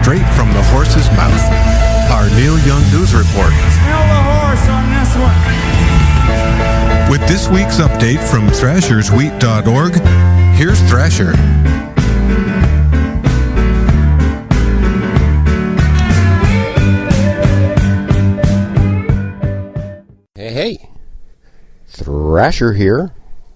straight from the horse's mouth. Our Neil Young News Report. Smell the horse on this one. With this week's update from ThrashersWheat.org, here's Thrasher. Hey, Thrasher here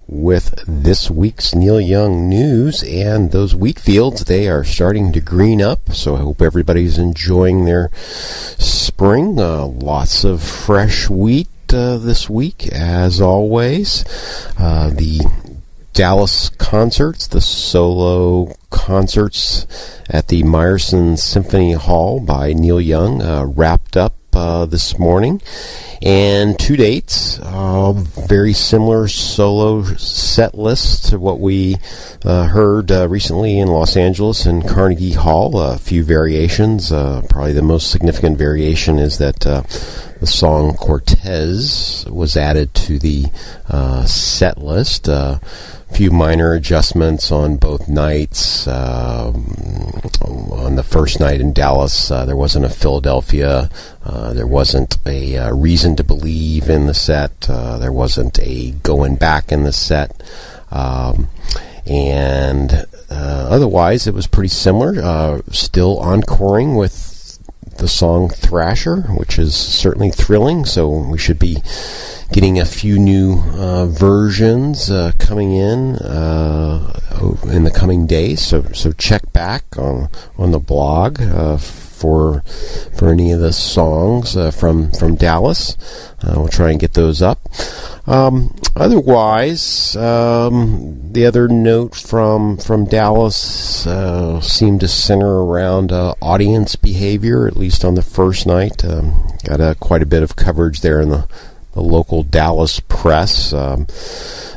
with this week's Neil Young news, and those wheat fields, they are starting to green up, so I hope everybody's enjoying their spring. Lots of fresh wheat this week, as always. The Dallas concerts, the solo concerts at the Meyerson Symphony Hall by Neil Young wrapped up this morning, and two dates, very similar solo set lists to what we heard recently in Los Angeles and Carnegie Hall. A few variations. Probably the most significant variation is that the song Cortez was added to the set list. Few minor adjustments on both nights. On the first night in Dallas, there wasn't a Philadelphia. There wasn't a Reason to Believe in the set. There wasn't a Going Back in the set. And otherwise, it was pretty similar. Still encoring with the song Thrasher, which is certainly thrilling, so we should be getting a few new versions coming in the coming days. So check back on the blog for any of the songs from Dallas. We'll try and get those up. Otherwise, the other note from Dallas seemed to center around audience behavior, at least on the first night. Got quite a bit of coverage there in the local Dallas press.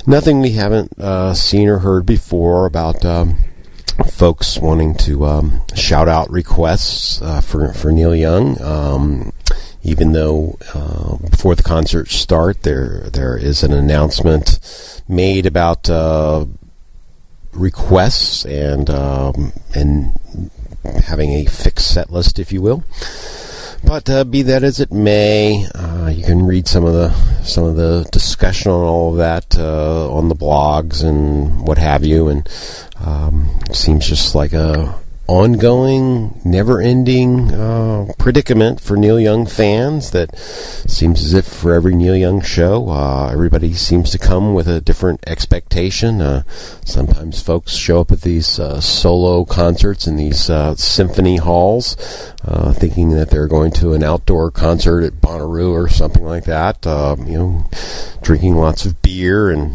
Nothing we haven't seen or heard before about folks wanting to shout out requests for Neil Young. Even though before the concert start, there is an announcement made about requests and having a fixed set list, if you will. But be that as it may, you can read some of the discussion on all of that on the blogs and what have you, and it seems just like a ongoing, never-ending predicament for Neil Young fans. That seems as if for every Neil Young show, everybody seems to come with a different expectation. Sometimes folks show up at these solo concerts in these symphony halls thinking that they're going to an outdoor concert at Bonnaroo or something like that, drinking lots of beer and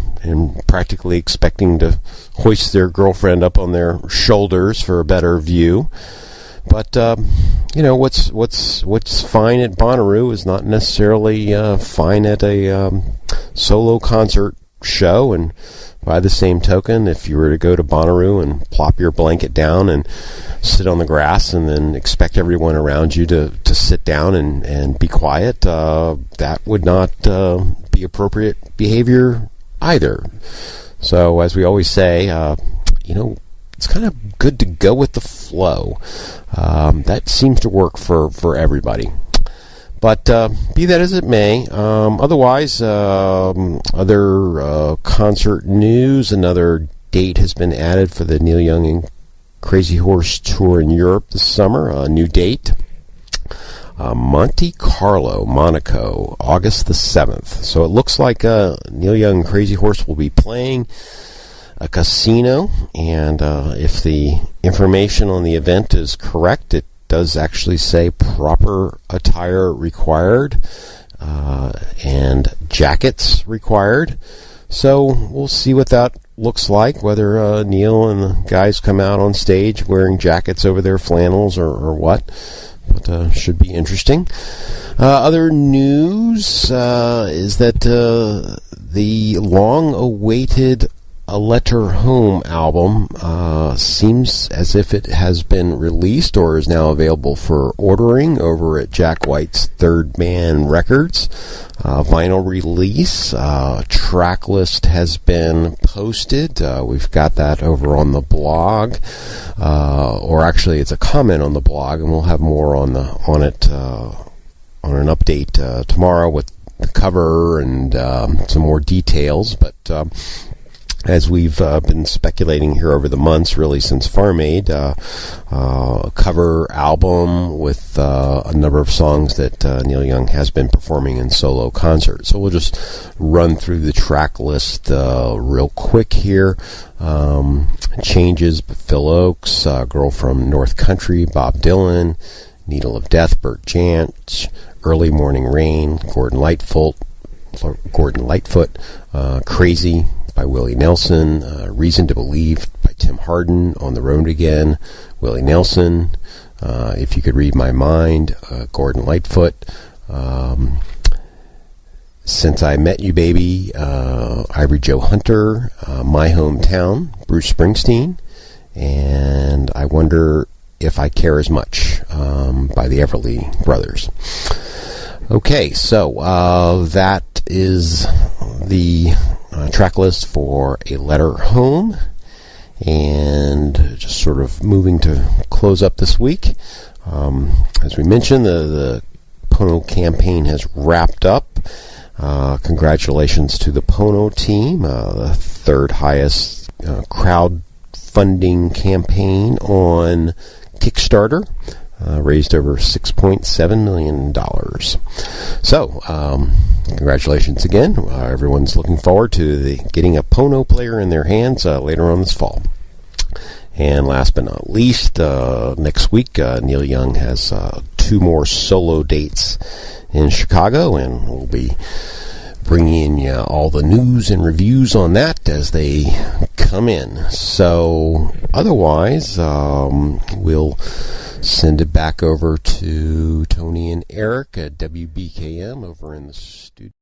practically expecting to hoist their girlfriend up on their shoulders for a better view. But what's fine at Bonnaroo is not necessarily fine at a solo concert show. And by the same token, if you were to go to Bonnaroo and plop your blanket down and sit on the grass and then expect everyone around you to sit down and be quiet, that would not be appropriate behavior either. So, as we always say, it's kind of good to go with the flow. That seems to work for everybody. But be that as it may, otherwise, other concert news, another date has been added for the Neil Young and Crazy Horse tour in Europe this summer. A new date. Monte Carlo, Monaco, August the 7th. So it looks like Neil Young and Crazy Horse will be playing a casino, and if the information on the event is correct, it does actually say proper attire required and jackets required. So we'll see what that looks like, whether Neil and the guys come out on stage wearing jackets over their flannels or what. But should be interesting. Other news is that the long-awaited A Letter Home album seems as if it has been released or is now available for ordering over at Jack White's Third Man Records. Vinyl release, track list has been posted. We've got that over on the blog, or actually it's a comment on the blog, and we'll have more on it on an update tomorrow with the cover and some more details. But as we've been speculating here over the months, really since Farm Aid, a cover album with a number of songs that Neil Young has been performing in solo concert. So we'll just run through the track list real quick here. Changes, Phil Oakes, Girl from North Country, Bob Dylan, Needle of Death, Bert Jansch, Early Morning Rain, Gordon Lightfoot, Crazy by Willie Nelson, Reason to Believe by Tim Hardin, On the Road Again, Willie Nelson, If You Could Read My Mind, Gordon Lightfoot, Since I Met You Baby, Ivory Joe Hunter, My Hometown, Bruce Springsteen, and I Wonder If I Care As Much by the Everly Brothers. Okay, so that is the track list for A Letter Home, and just sort of moving to close up this week. As we mentioned, the Pono campaign has wrapped up. Congratulations to the Pono team, the third highest crowdfunding campaign on Kickstarter. Raised over $6.7 million. So, congratulations again. Everyone's looking forward to getting a Pono player in their hands later on this fall. And last but not least, next week, Neil Young has 2 more solo dates in Chicago, and we'll be bringing you all the news and reviews on that as they come in. So, otherwise, we'll send it back over to Tony and Eric at WBKM over in the studio.